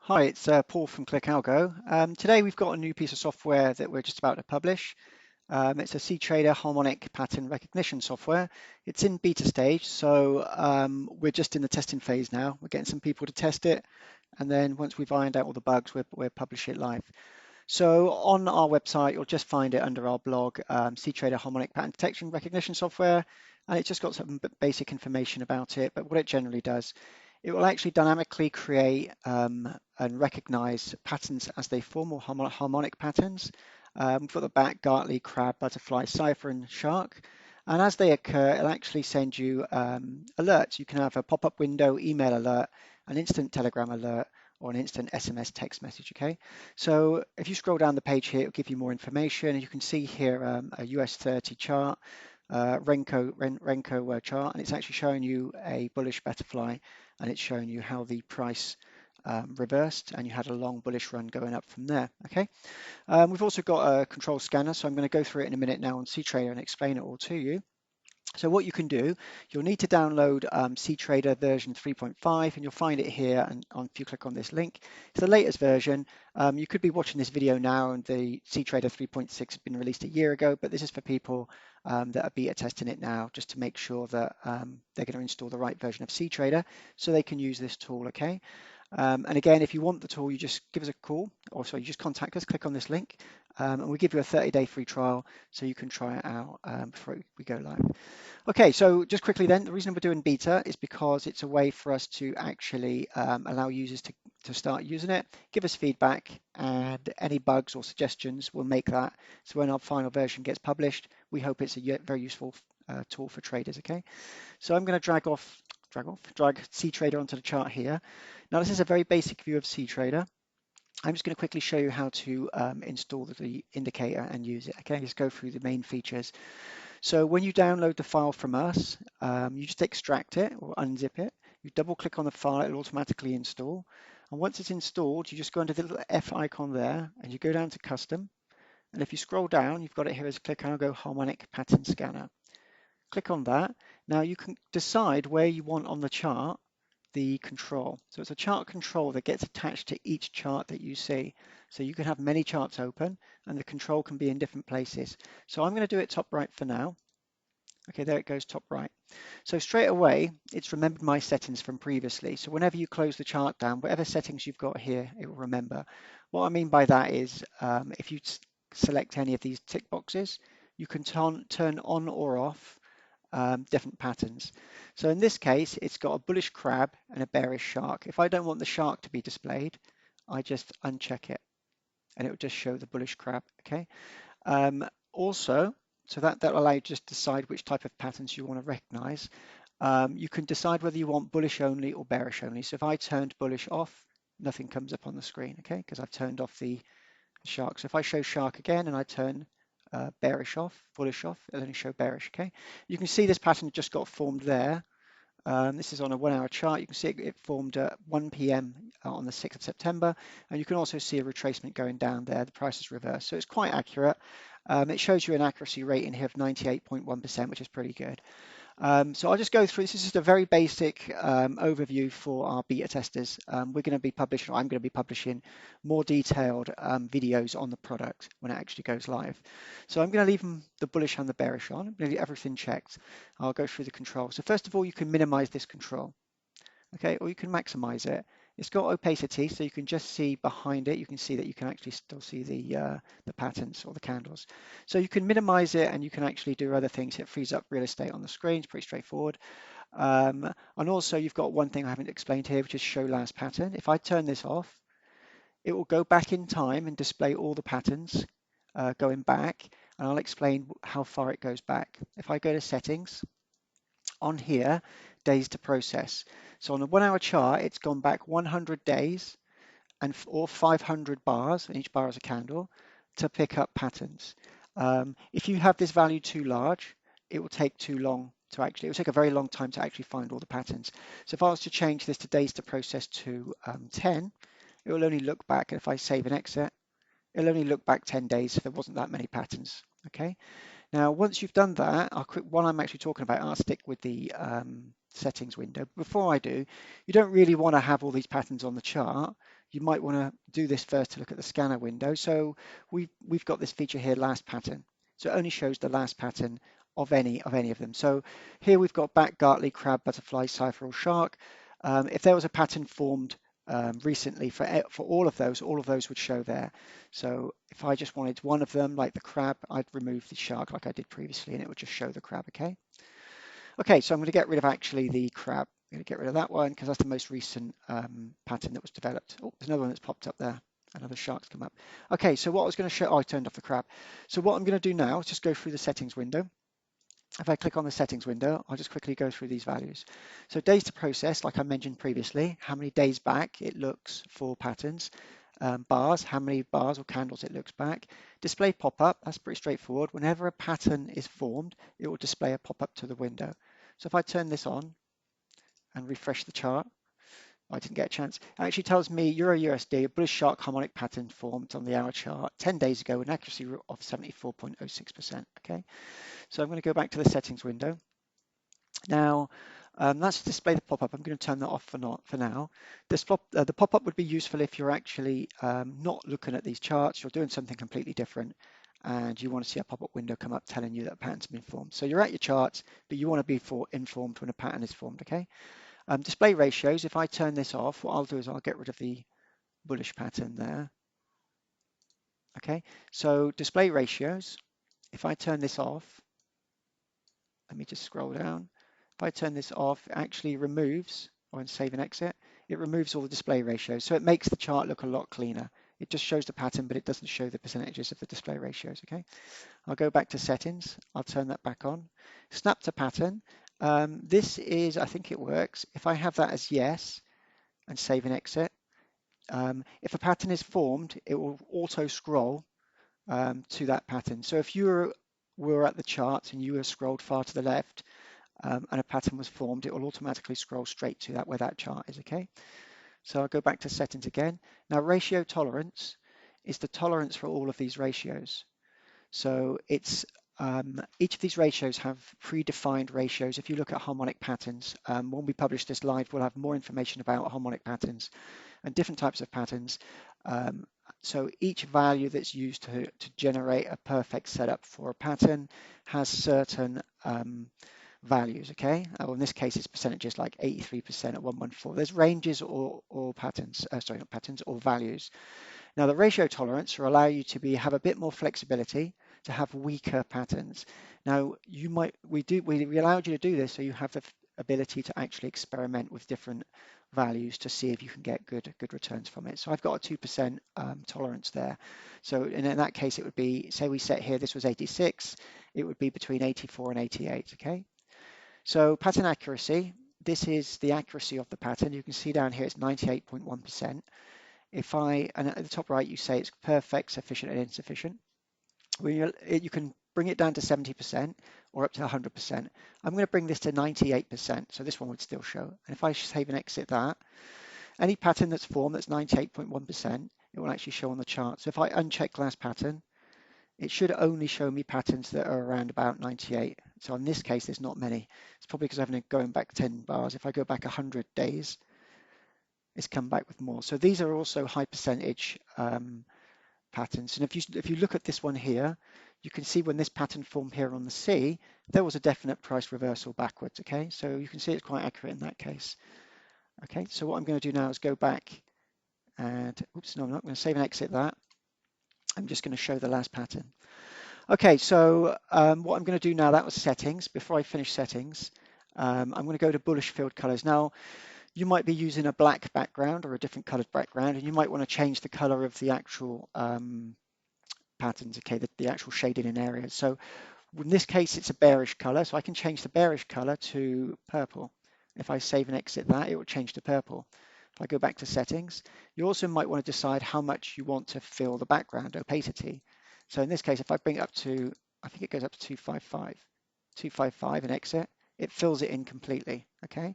Hi, it's Paul from ClickAlgo. Today we've got a new piece of software that we're just about to publish. It's a cTrader Harmonic Pattern Recognition software. It's in beta stage, so we're just in the testing phase now. We're getting some people to test it, and then once we've ironed out all the bugs, we'll publish it live. So on our website, you'll just find it under our blog, cTrader Harmonic Pattern Detection Recognition Software, and it's just got some basic information about it. But what it generally does, it will actually dynamically create and recognize patterns as they form, or harmonic patterns. We've got the bat, Gartley, crab, butterfly, cipher, and shark. And as they occur, it'll actually send you alerts. You can have a pop-up window, email alert, an instant telegram alert, or an instant SMS text message, okay? So if you scroll down the page here, it'll give you more information. You can see here a US 30 chart, Renko chart, and it's actually showing you a bullish butterfly, and it's showing you how the price reversed, and you had a long bullish run going up from there, okay? We've also got a control scanner, so I'm going to go through it in a minute now on cTrader and explain it all to you. So what you can do, you'll need to download cTrader version 3.5, and you'll find it here. And if you click on this link, it's the latest version. You could be watching this video now, and the cTrader 3.6 has been released a year ago, but this is for people that are beta testing it now, just to make sure that they're going to install the right version of cTrader so they can use this tool, okay? And again, if you want the tool, you just give us a call, or sorry, you just contact us, click on this link, and we give you a 30-day free trial so you can try it out before we go live. Okay, so just quickly then, the reason we're doing beta is because it's a way for us to actually allow users to start using it, give us feedback, and any bugs or suggestions, we'll make that. So when our final version gets published, we hope it's a very useful tool for traders, okay? So I'm going to drag cTrader onto the chart here. Now this is a very basic view of cTrader. I'm just going to quickly show you how to install the indicator and use it, okay? Let's go through the main features. So when you download the file from us, you just extract it or unzip it. You double click on the file, it'll automatically install. And once it's installed, you just go into the little F icon there, and you go down to custom. And if you scroll down, you've got it here as ClickAlgo Harmonic Pattern Scanner. Click on that. Now you can decide where you want on the chart the control. So it's a chart control that gets attached to each chart that you see. So you can have many charts open, and the control can be in different places. So I'm going to do it top right for now. Okay, there it goes, top right. So straight away, it's remembered my settings from previously. So whenever you close the chart down, whatever settings you've got here, it will remember. What I mean by that is if you select any of these tick boxes, you can turn on or off different patterns. So in this case, it's got a bullish crab and a bearish shark. If I don't want the shark to be displayed, I just uncheck it, and it will just show the bullish crab, okay? Also, so that will allow you to just decide which type of patterns you want to recognize. You can decide whether you want bullish only or bearish only. So if I turned bullish off, nothing comes up on the screen, okay? Because I've turned off the shark. So if I show shark again and I turn bullish off, it'll only show bearish, okay? You can see this pattern just got formed there. This is on a 1 hour chart. You can see it formed at 1 p.m. on the 6th of September. And you can also see a retracement going down there. The price is reversed. So it's quite accurate. It shows you an accuracy rate in here of 98.1%, which is pretty good. So I'll just go through. This is just a very basic overview for our beta testers. I'm going to be publishing more detailed videos on the product when it actually goes live. So I'm going to leave the bullish and the bearish on. I'm going to get everything checked. I'll go through the control. So first of all, you can minimize this control, okay, or you can maximize it. It's got opacity, so you can just see behind it. You can see that you can actually still see the patterns or the candles. So you can minimize it, and you can actually do other things. It frees up real estate on the screen. It's pretty straightforward. And also, you've got one thing I haven't explained here, which is show last pattern. If I turn this off, it will go back in time and display all the patterns going back, and I'll explain how far it goes back. If I go to settings, on here, days to process. So on a 1 hour chart, it's gone back 100 days or 500 bars, and each bar is a candle, to pick up patterns. If you have this value too large, it will take too long to it will take a very long time to actually find all the patterns. So if I was to change this to days to process to 10, it will only look back, and if I save and exit, it'll only look back 10 days if there wasn't that many patterns, okay? Now, once you've done that, while I'm actually talking about it, I'll stick with the settings window. Before I do, you don't really want to have all these patterns on the chart. You might want to do this first to look at the scanner window. So we've got this feature here, last pattern. So it only shows the last pattern of any of them. So here we've got bat, gartley, crab, butterfly, cipher, or shark. If there was a pattern formed recently for all of those would show there. So if I just wanted one of them, like the crab, I'd remove the shark like I did previously, and it would just show the crab, okay? Okay, so I'm going to get rid of actually the crab. I'm going to get rid of that one because that's the most recent pattern that was developed. Oh, there's another one that's popped up there. Another shark's come up. Okay, so what I was going to show, oh, I turned off the crab. So what I'm going to do now is just go through the settings window. If I click on the settings window, I'll just quickly go through these values. So days to process, like I mentioned previously, how many days back it looks for patterns. Bars, how many bars or candles it looks back. Display pop-up, that's pretty straightforward. Whenever a pattern is formed, it will display a pop-up to the window. So if I turn this on and refresh the chart, I didn't get a chance. It actually tells me Euro USD, a bullish shark harmonic pattern formed on the hour chart 10 days ago, an accuracy of 74.06%. Okay, so I'm going to go back to the settings window. Now, that's to display the pop-up. I'm going to turn that off for now. The pop-up would be useful if you're actually not looking at these charts, you're doing something completely different, and you want to see a pop-up window come up telling you that a pattern's been formed. So you're at your charts, but you want to be informed when a pattern is formed, okay? Display ratios, if I turn this off, what I'll do is I'll get rid of the bullish pattern there. Okay, so display ratios, if I turn this off, let me just scroll down. If I turn this off, it actually removes, or in save and exit, it removes all the display ratios. So it makes the chart look a lot cleaner. It just shows the pattern, but it doesn't show the percentages of the display ratios, okay? I'll go back to settings. I'll turn that back on. Snap to pattern. This is, I think it works. If I have that as yes and save and exit, if a pattern is formed, it will auto scroll to that pattern. So if you were at the chart and you were scrolled far to the left, and a pattern was formed, it will automatically scroll straight to that where that chart is, okay? So I'll go back to settings again. Now ratio tolerance is the tolerance for all of these ratios. So it's each of these ratios have predefined ratios. If you look at harmonic patterns, when we publish this live, we'll have more information about harmonic patterns and different types of patterns. So each value that's used to generate a perfect setup for a pattern has certain values, okay? Or in this case, it's percentages like 83% at 114. There's ranges or patterns, sorry, not patterns, or values. Now, the ratio tolerance will allow you to have a bit more flexibility to have weaker patterns. Now, we allowed you to do this so you have the ability to actually experiment with different values to see if you can get good returns from it. So I've got a 2% tolerance there. So in that case, it would be, say we set here, this was 86, it would be between 84 and 88, okay? So pattern accuracy, this is the accuracy of the pattern. You can see down here it's 98.1%. And at the top right, you say it's perfect, sufficient, and insufficient. You can bring it down to 70% or up to 100%. I'm going to bring this to 98%, so this one would still show. And if I save and exit that, any pattern that's formed that's 98.1%, it will actually show on the chart. So if I uncheck last pattern, it should only show me patterns that are around about 98. So in this case, there's not many. It's probably because I've been going back 10 bars. If I go back 100 days, it's come back with more. So these are also high percentage patterns. And if you look at this one here, you can see when this pattern formed here on the C, there was a definite price reversal backwards, okay? So you can see it's quite accurate in that case. Okay, so what I'm going to do now is go back and, oops, no, I'm not going to save and exit that. I'm just going to show the last pattern. Okay, so what I'm going to do now, that was settings. Before I finish settings, I'm going to go to bullish field colors. Now, you might be using a black background or a different colored background, and you might want to change the color of the actual patterns, okay, the actual shading in areas. So in this case, it's a bearish color, so I can change the bearish color to purple. If I save and exit that, it will change to purple. If I go back to settings, you also might want to decide how much you want to fill the background opacity. So in this case, if I bring it up to, I think it goes up to 255 and exit, it fills it in completely, okay?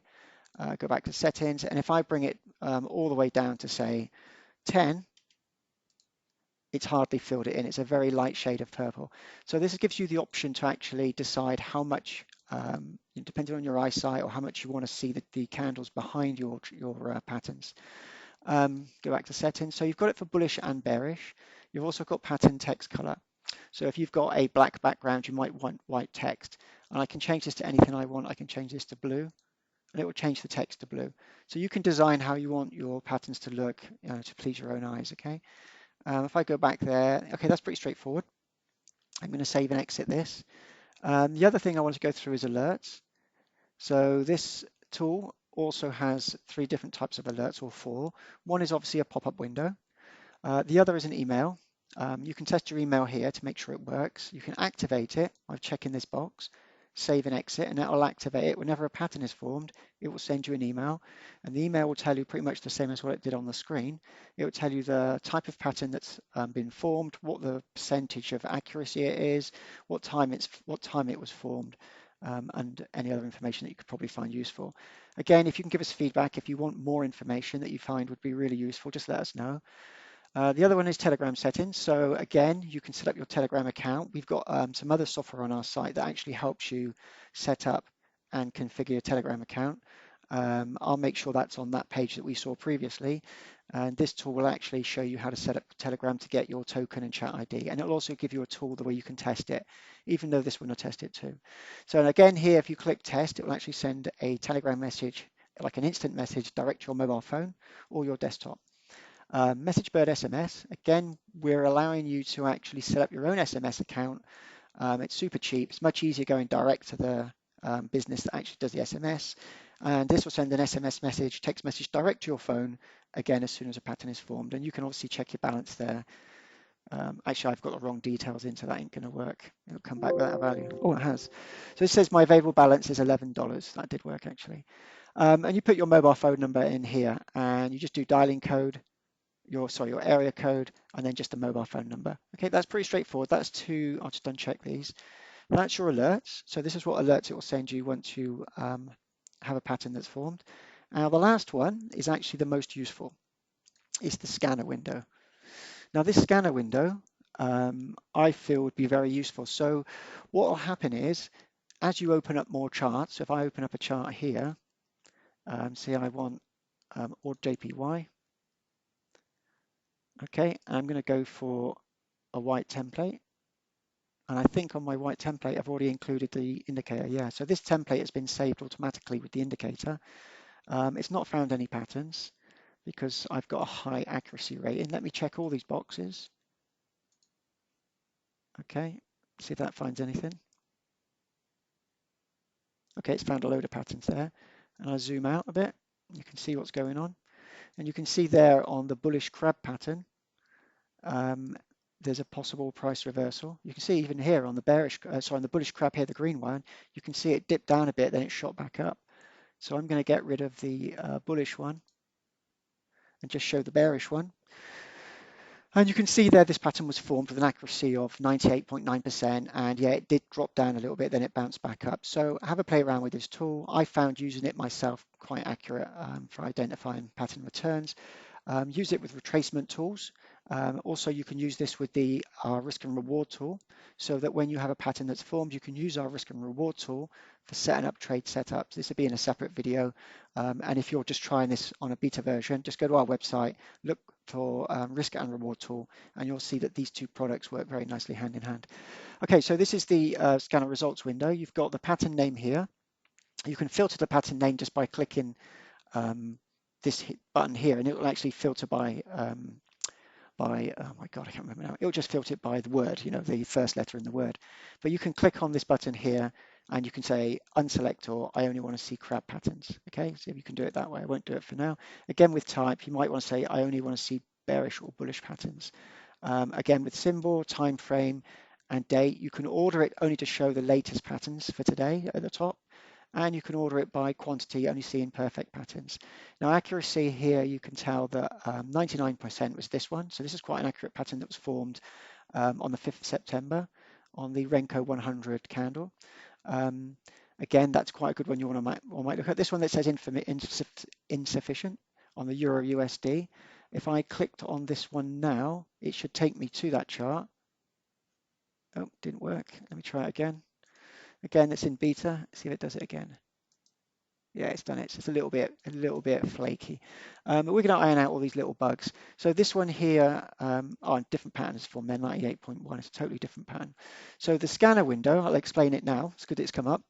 Go back to settings, and if I bring it all the way down to say 10, it's hardly filled it in. It's a very light shade of purple. So this gives you the option to actually decide how much, depending on your eyesight, or how much you want to see the candles behind your patterns. Go back to settings. So you've got it for bullish and bearish. You've also got pattern text color. So if you've got a black background, you might want white text. And I can change this to anything I want. I can change this to blue, and it will change the text to blue. So you can design how you want your patterns to look, to please your own eyes, okay? If I go back there, okay, that's pretty straightforward. I'm going to save and exit this. The other thing I want to go through is alerts. So this tool also has 3 different types of alerts, or 4. One is obviously a pop-up window. The other is an email. You can test your email here to make sure it works. You can activate it by checking this box, save and exit, and that will activate it. Whenever a pattern is formed, it will send you an email, and the email will tell you pretty much the same as what it did on the screen. It will tell you the type of pattern that's been formed, what the percentage of accuracy it is, what time it was formed, and any other information that you could probably find useful. Again, if you can give us feedback, if you want more information that you find would be really useful, just let us know. The other one is Telegram settings. So again, you can set up your Telegram account. We've got some other software on our site that actually helps you set up and configure your Telegram account. I'll make sure that's on that page that we saw previously. And this tool will actually show you how to set up Telegram to get your token and chat ID. And it'll also give you a tool the way you can test it, even though this one will test it too. So again, here, if you click test, it will actually send a Telegram message, like an instant message, direct to your mobile phone or your desktop. MessageBird SMS, again, we're allowing you to actually set up your own SMS account. It's super cheap. It's much easier going direct to the business that actually does the SMS. And this will send an SMS message, text message direct to your phone, again, as soon as a pattern is formed. And you can obviously check your balance there. Actually, I've got the wrong details in, so that ain't going to work. It'll come back without a value. Oh, it has. So it says my available balance is $11. That did work, actually. And you put your mobile phone number in here, and you just do dialing code, your area code, and then just the mobile phone number. Okay, that's pretty straightforward. That's two. I'll just uncheck these. That's your alerts. So this is what alerts it will send you once you have a pattern that's formed. Now the last one is actually the most useful. It's the scanner window. Now this scanner window I feel would be very useful. So what will happen is, as you open up more charts, so if I open up a chart here, say I want or JPY. Okay, I'm going to go for a white template. And I think on my white template, I've already included the indicator. Yeah, so this template has been saved automatically with the indicator. It's not found any patterns because I've got a high accuracy rating. Let me check all these boxes. Okay, see if that finds anything. Okay, it's found a load of patterns there. And I zoom out a bit. You can see what's going on. And you can see there on the bullish crab pattern, there's a possible price reversal. You can see even here on the on the bullish crab here, the green one, you can see it dipped down a bit, then it shot back up. So I'm going to get rid of the bullish one and just show the bearish one. And you can see there this pattern was formed with an accuracy of 98.9%, and yeah, it did drop down a little bit, then it bounced back up. So have a play around with this tool. I found using it myself quite accurate for identifying pattern returns. Use it with retracement tools. Also, you can use this with the risk and reward tool, so that when you have a pattern that's formed, you can use our risk and reward tool for setting up trade setups. This will be in a separate video. And if you're just trying this on a beta version, just go to our website, look for risk and reward tool, and you'll see that these two products work very nicely hand in hand. Okay, so this is the scanner results window. You've got the pattern name here. You can filter the pattern name just by clicking this button here, and it will actually filter by oh my God, I can't remember now. It'll just filter it by the word, the first letter in the word. But you can click on this button here, and you can say unselect, or I only want to see crab patterns. Okay, so you can do it that way. I won't do it for now. Again, with type, you might want to say I only want to see bearish or bullish patterns. Again, with symbol, time frame, and date, you can order it only to show the latest patterns for today at the top. And you can order it by quantity, only seeing perfect patterns. Now, accuracy here, you can tell that 99% was this one. So this is quite an accurate pattern that was formed on the 5th of September on the Renko 100 candle. Again, that's quite a good one you might look at. This one that says insufficient on the Euro USD. If I clicked on this one now, it should take me to that chart. Oh, didn't work. Let me try it again. Again, it's in beta. See if it does it again. Yeah, it's done it. It's just a little bit flaky. But we're going to iron out all these little bugs. So this one here, different patterns from there, 98.1. It's a totally different pattern. So the scanner window, I'll explain it now. It's good it's come up.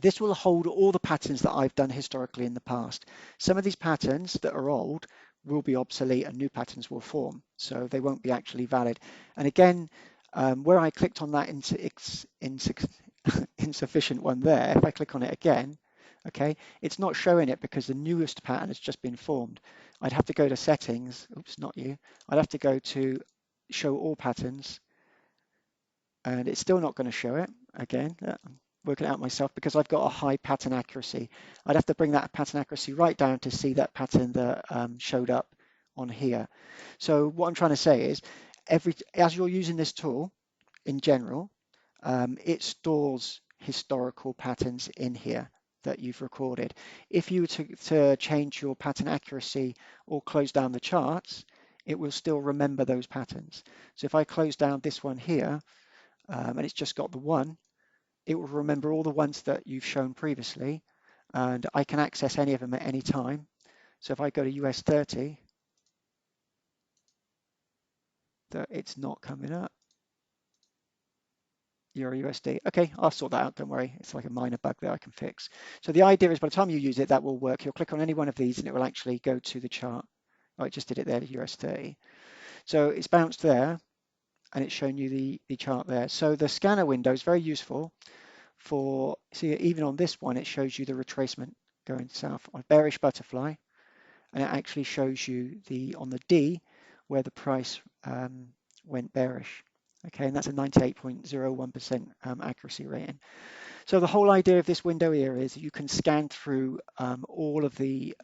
This will hold all the patterns that I've done historically in the past. Some of these patterns that are old will be obsolete and new patterns will form, so they won't be actually valid. And again, where I clicked on that insufficient one there, if I click on it again, okay, it's not showing it because the newest pattern has just been formed. I'd have to go to settings, oops, not you. I'd have to go to show all patterns, and it's still not going to show it. Again, I'm working it out myself because I've got a high pattern accuracy. I'd have to bring that pattern accuracy right down to see that pattern that showed up on here. So what I'm trying to say is, as you're using this tool in general, it stores historical patterns in here that you've recorded. If you were to change your pattern accuracy or close down the charts, it will still remember those patterns. So if I close down this one here, and it's just got the one, it will remember all the ones that you've shown previously, and I can access any of them at any time. So if I go to US 30, it's not coming up. Euro USD. Okay, I'll sort that out, don't worry. It's like a minor bug that I can fix. So the idea is by the time you use it, that will work. You'll click on any one of these and it will actually go to the chart. Oh, it just did it there, the US 30. So it's bounced there and it's shown you the chart there. So the scanner window is very useful for, see, even on this one, it shows you the retracement going south on bearish butterfly, and it actually shows you on the D where the price went bearish. Okay, and that's a 98.01% accuracy rating. So the whole idea of this window here is you can scan through all of the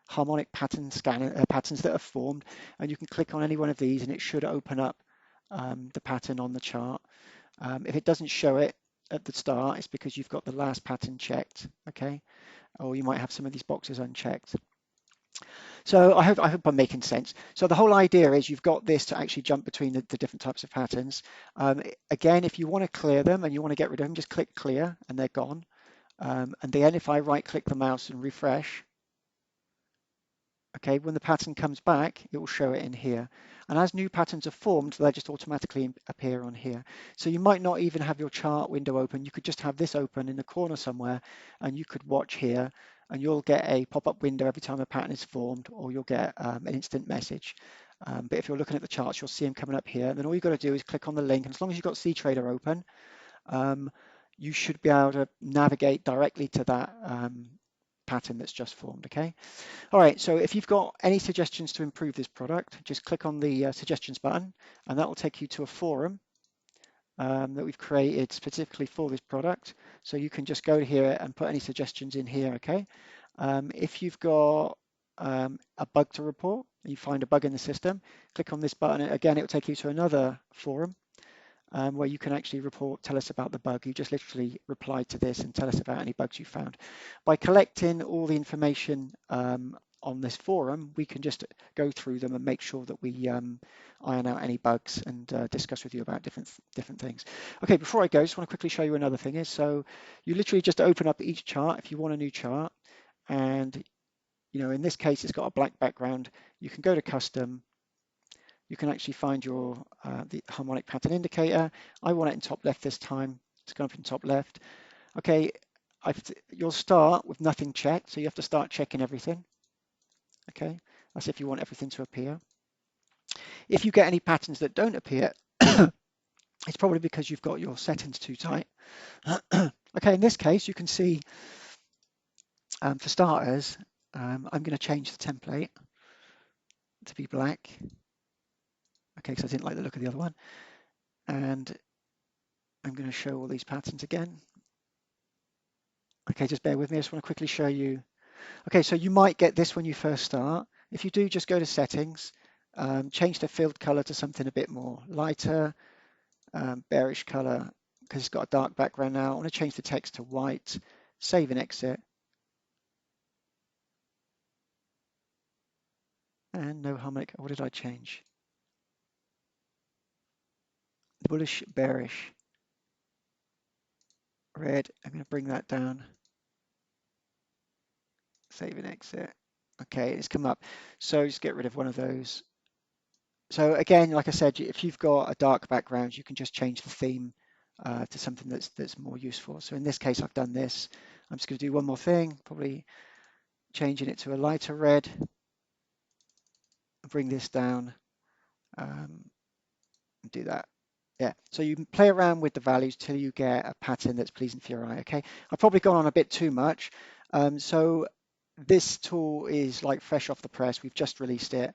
harmonic pattern patterns that are formed, and you can click on any one of these and it should open up the pattern on the chart. If it doesn't show it at the start, it's because you've got the last pattern checked, okay? Or you might have some of these boxes unchecked. So I hope I'm making sense. So the whole idea is you've got this to actually jump between the different types of patterns. Again, if you want to clear them and you want to get rid of them, just click clear and they're gone. And then if I right click the mouse and refresh, okay, when the pattern comes back, it will show it in here. And as new patterns are formed, they'll just automatically appear on here. So you might not even have your chart window open. You could just have this open in the corner somewhere, and you could watch here, and you'll get a pop-up window every time a pattern is formed, or you'll get an instant message. But if you're looking at the charts, you'll see them coming up here. And then all you've got to do is click on the link. And as long as you've got cTrader open, you should be able to navigate directly to that pattern that's just formed, okay? All right, so if you've got any suggestions to improve this product, just click on the suggestions button, and that will take you to a forum that we've created specifically for this product. So you can just go here and put any suggestions in here, okay? If you've got a bug to report, you find a bug in the system, click on this button. Again, it will take you to another forum where you can actually tell us about the bug. You just literally reply to this and tell us about any bugs you found. By collecting all the information on this forum, we can just go through them and make sure that we iron out any bugs and discuss with you about different things. Okay, before I go, I just want to quickly show you another thing is, so you literally just open up each chart if you want a new chart, and in this case, it's got a black background. You can go to custom. You can actually find your the harmonic pattern indicator. I want it in top left this time. It's going up in top left. Okay, you'll start with nothing checked, so you have to start checking everything. Okay, that's if you want everything to appear. If you get any patterns that don't appear, it's probably because you've got your settings too tight. Okay, in this case, you can see, for starters, I'm going to change the template to be black. Okay, because I didn't like the look of the other one. And I'm going to show all these patterns again. Okay, just bear with me. I just want to quickly show you. Okay, so you might get this when you first start. If you do, just go to settings, change the field color to something a bit more lighter, bearish color, because it's got a dark background now. I want to change the text to white, save and exit. And no harmonic. What did I change? Bullish, bearish, red. I'm going to bring that down. Save and exit. Okay, it's come up. So just get rid of one of those. So again, like I said, if you've got a dark background, you can just change the theme to something that's more useful. So in this case, I've done this. I'm just going to do one more thing, probably changing it to a lighter red. Bring this down. Do that. Yeah, so you can play around with the values till you get a pattern that's pleasing for your eye, okay? I've probably gone on a bit too much. So this tool is like fresh off the press. We've just released it.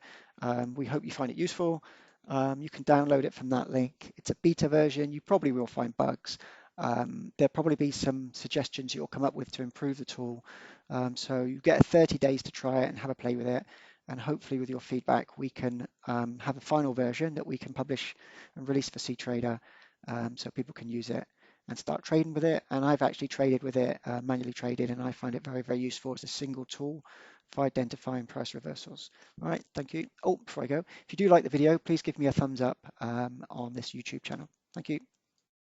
We hope you find it useful. You can download it from that link. It's a beta version. You probably will find bugs. There'll probably be some suggestions you'll come up with to improve the tool. So you get 30 days to try it and have a play with it. And hopefully with your feedback, we can have a final version that we can publish and release for cTrader so people can use it and start trading with it. And I've actually traded with it, manually traded, and I find it very, very useful as a single tool for identifying price reversals. All right, thank you. Oh, before I go, if you do like the video, please give me a thumbs up on this YouTube channel. Thank you.